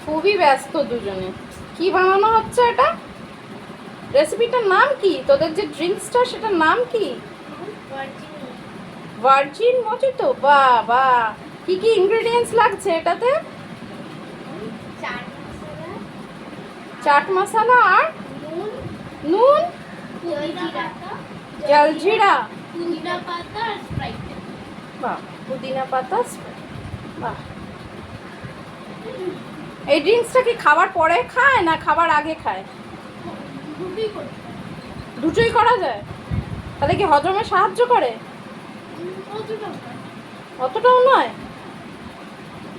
খুবই ব্যস্ত দুজনে। কি বানানো হচ্ছে এটা? রেসিপিটার নাম কি? তোদের যে ড্রিঙ্কসটা সেটার নাম কি? Virgin mojito. বাহ বাহ, কি কি ইনগ্রেডিয়েন্টস লাগছে এটাতে? চাট মশলা আর নুন, জলজিরা, পুদিনা পাতা আর স্প্রাইট। বাহ, পুদিনা পাতা, বাহ। এই ড্রিঙ্কসটা কি খাবার পরে খায় না খাবার আগে খায়? দুটোই করা যায়। তাহলে কি হজমে সাহায্য করে? অতটাও নয়।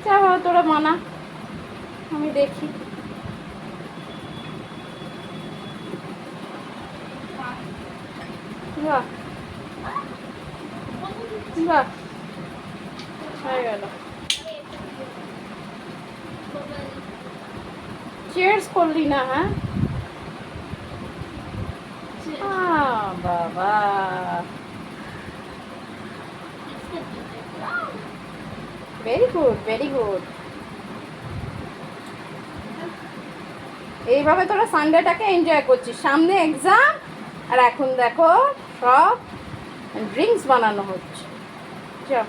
যা হয় তোরা মানা, আমি দেখি। বাহ বাহ, হয়ে গেল। চিয়ার্স করলি না? হ্যাঁ বাবা, ভেরি গুড ভেরি গুড। এইভাবে তোরা সানডেটাকে এনজয় করছিস। সামনে এক্সাম, আর এখন দেখো সব ড্রিঙ্কস বানানো হচ্ছে। চল।